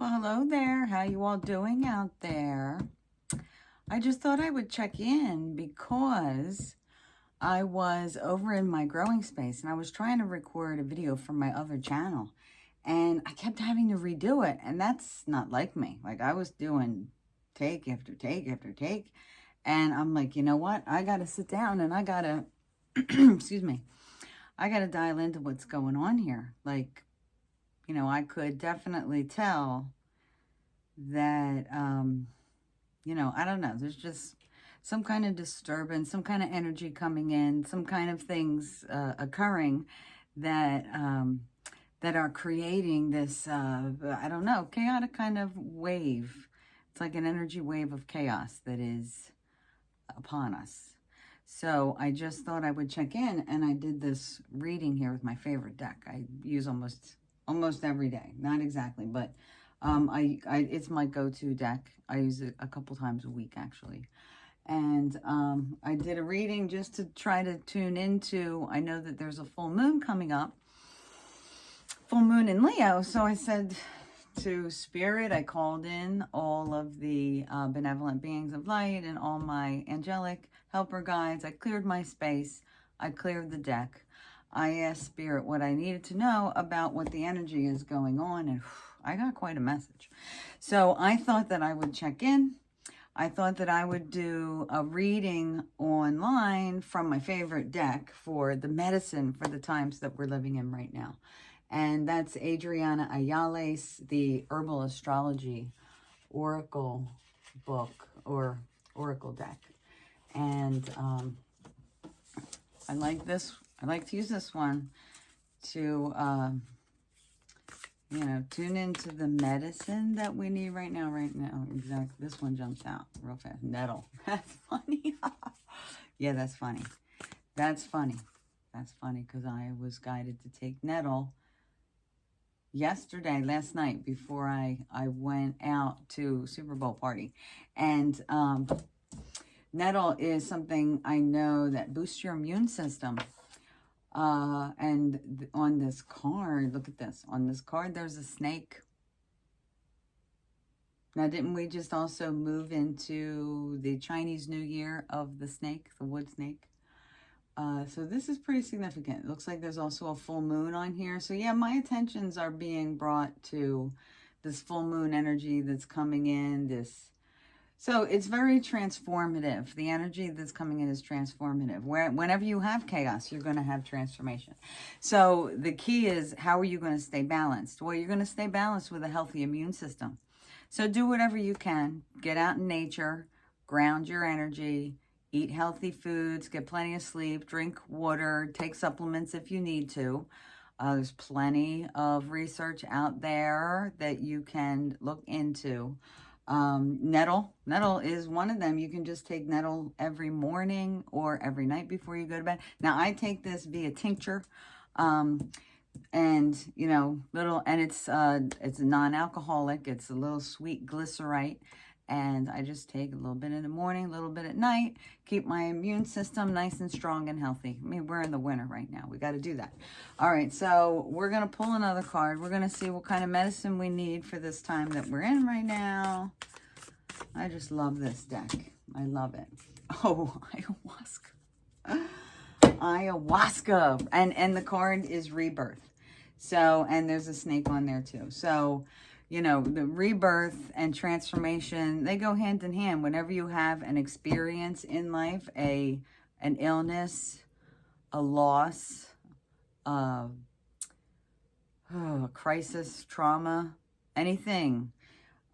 Well, hello there. How you all doing out there? I just thought I would check in because I was over in my growing space and I was trying to record a video from my other channel and I kept having to redo it, and that's not like me. Like, I was doing take after take after take, and I'm like, you know what? I got to sit down and I got to, excuse me, I got to dial into what's going on here. Like, I could definitely tell that, I don't know, there's just some kind of disturbance, some kind of energy coming in, some kind of things occurring that that are creating this, I don't know, chaotic kind of wave. It's like an energy wave of chaos that is upon us. So I just thought I would check in, and I did this reading here with my favorite deck. I use almost every day, not exactly, but it's my go-to deck. I use it a couple times a week, actually. And I did a reading just to try to tune into, I know that there's a full moon coming up, full moon in Leo. So I said to Spirit, I called in all of the benevolent beings of light and all my angelic helper guides. I cleared my space. I cleared the deck. I asked Spirit what I needed to know about what the energy is going on, and I got quite a message. So I thought that I would check in. I thought that I would do a reading online from my favorite deck for the medicine for the times that we're living in right now. And that's Adriana Ayales, the Herbal Astrology Oracle book or Oracle deck. And I like to use this one to, tune into the medicine that we need right now. Exactly. This one jumps out real fast. Nettle. That's funny. Yeah, that's funny. That's funny because I was guided to take nettle last night, before I went out to Super Bowl party. And nettle is something I know that boosts your immune system. And on this card, look at this. On this card, there's a snake. Now, didn't we just also move into the Chinese New Year of the snake, the wood snake? So this is pretty significant. It looks like there's also a full moon on here. So yeah, my attentions are being brought to this full moon energy that's coming in. So it's very transformative. The energy that's coming in is transformative. Whenever you have chaos, you're going to have transformation. So the key is, how are you going to stay balanced? Well, you're going to stay balanced with a healthy immune system. So do whatever you can. Get out in nature, ground your energy, eat healthy foods, get plenty of sleep, drink water, take supplements if you need to. There's plenty of research out there that you can look into. Nettle is one of them. You can just take nettle every morning or every night before you go to bed. Now, I take this via tincture, and it's non-alcoholic. It's a little sweet glycerite, and I just take a little bit in the morning, a little bit at night, keep my immune system nice and strong and healthy. I mean, we're in the winter right now. We got to do that. All right, so we're going to pull another card. We're going to see what kind of medicine we need for this time that we're in right now. I just love this deck. I love it. Oh, ayahuasca. Ayahuasca. And the card is Rebirth. So, and there's a snake on there too. So, the rebirth and transformation, they go hand in hand. Whenever you have an experience in life, an illness, a loss, a crisis, trauma, anything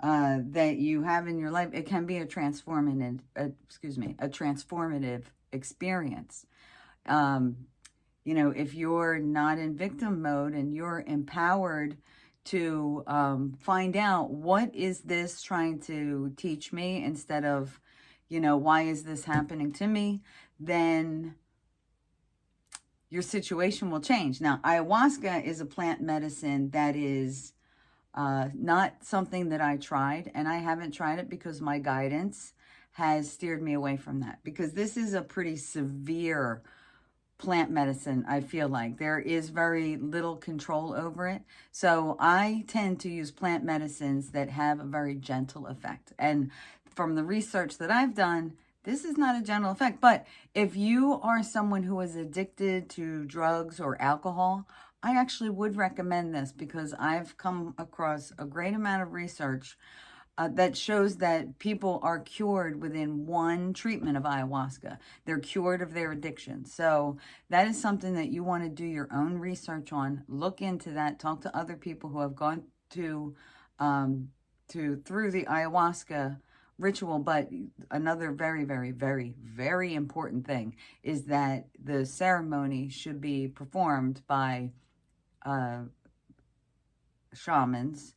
that you have in your life, it can be a transformative experience. If you're not in victim mode and you're empowered to find out, what is this trying to teach me, instead of, why is this happening to me, then your situation will change. Now, ayahuasca is a plant medicine that is not something that I tried, and I haven't tried it because my guidance has steered me away from that, because this is a pretty severe plant medicine, I feel like. There is very little control over it. So I tend to use plant medicines that have a very gentle effect. And from the research that I've done, this is not a gentle effect. But if you are someone who is addicted to drugs or alcohol, I actually would recommend this because I've come across a great amount of research that shows that people are cured within one treatment of ayahuasca. They're cured of their addiction. So that is something that you want to do your own research on. Look into that. Talk to other people who have gone through the ayahuasca ritual. But another very, very, very, very important thing is that the ceremony should be performed by shamans,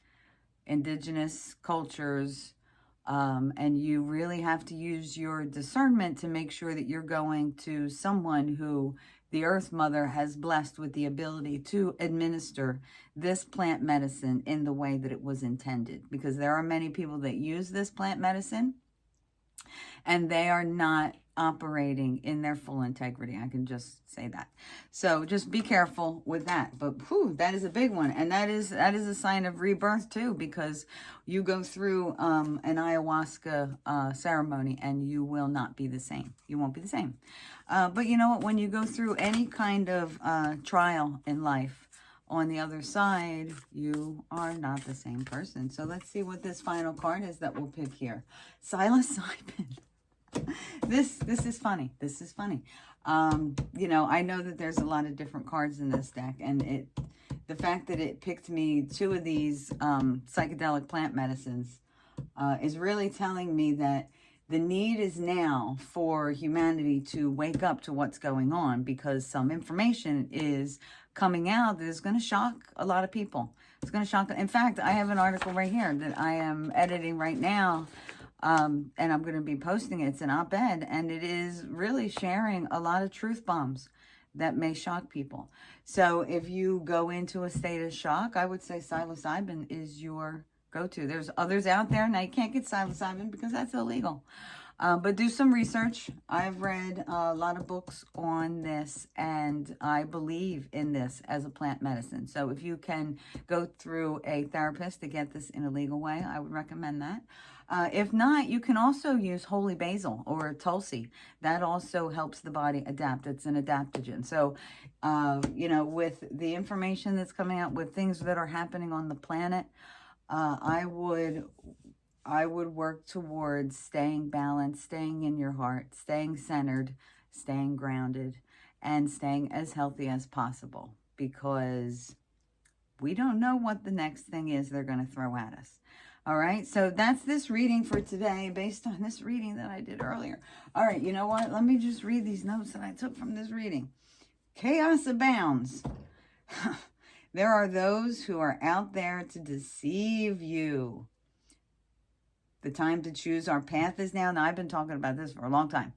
indigenous cultures, and you really have to use your discernment to make sure that you're going to someone who the Earth Mother has blessed with the ability to administer this plant medicine in the way that it was intended. Because there are many people that use this plant medicine and they are not operating in their full integrity. I can just say that. So just be careful with that. But whew, that is a big one. And that is a sign of rebirth too, because you go through an ayahuasca ceremony and you will not be the same. You won't be the same. But you know what? When you go through any kind of trial in life, on the other side, you are not the same person. So let's see what this final card is that we'll pick here. Psilocybin. This is funny. This is funny. You know, I know that there's a lot of different cards in this deck, and the fact that it picked me two of these psychedelic plant medicines is really telling me that the need is now for humanity to wake up to what's going on, because some information is coming out that is going to shock a lot of people. It's going to shock. In fact, I have an article right here that I am editing right now. And I'm going to be posting it. It's an op-ed, and it is really sharing a lot of truth bombs that may shock people. So if you go into a state of shock, I would say psilocybin is your go-to. There's others out there. Now, you can't get psilocybin because that's illegal. But do some research. I've read a lot of books on this, and I believe in this as a plant medicine. So if you can go through a therapist to get this in a legal way, I would recommend that. If not, you can also use holy basil or tulsi. That also helps the body adapt. It's an adaptogen. So, you know, with the information that's coming out, with things that are happening on the planet, I would work towards staying balanced, staying in your heart, staying centered, staying grounded, and staying as healthy as possible, because we don't know what the next thing is they're going to throw at us. All right, so that's this reading for today based on this reading that I did earlier. All right, you know what? Let me just read these notes that I took from this reading. Chaos abounds. There are those who are out there to deceive you. The time to choose our path is now. Now, I've been talking about this for a long time.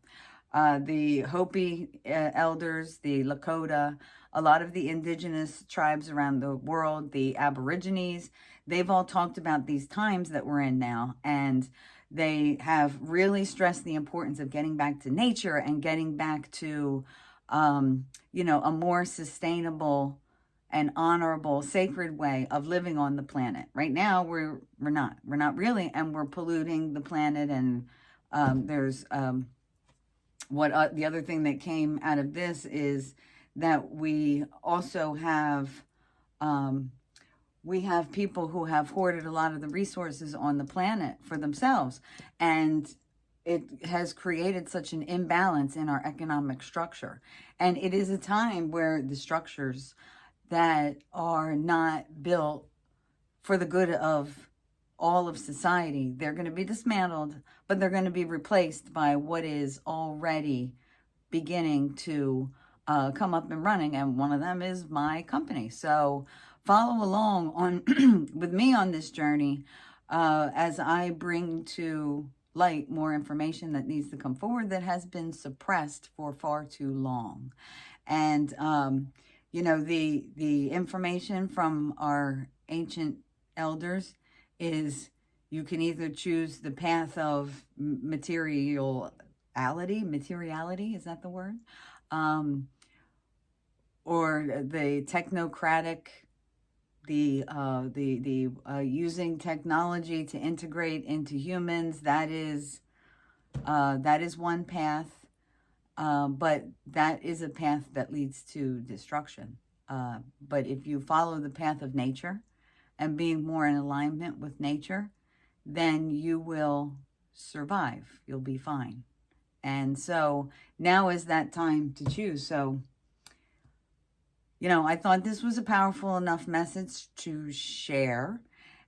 The Hopi elders, the Lakota, a lot of the indigenous tribes around the world, the Aborigines, they've all talked about these times that we're in now. And they have really stressed the importance of getting back to nature and getting back to, you know, a more sustainable and honorable, sacred way of living on the planet. Right now, we're not really, and we're polluting the planet. And there's the other thing that came out of this is that we also have people who have hoarded a lot of the resources on the planet for themselves, and it has created such an imbalance in our economic structure. And it is a time where the structures that are not built for the good of all of society, they're going to be dismantled, but they're going to be replaced by what is already beginning to come up and running. And one of them is my company. So follow along on with me on this journey as I bring to light more information that needs to come forward that has been suppressed for far too long. And you know, the information from our ancient elders is you can either choose the path of materiality, is that the word? or the technocratic, the using technology to integrate into humans. That is one path, but that is a path that leads to destruction. But if you follow the path of nature and being more in alignment with nature, then you will survive. You'll be fine. And so now is that time to choose. So, you know, I thought this was a powerful enough message to share.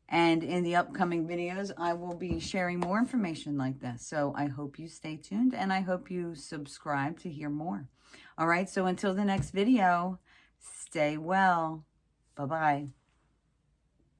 And in the upcoming videos, I will be sharing more information like this. So I hope you stay tuned, and I hope you subscribe to hear more. All right, so until the next video, stay well. Bye-bye.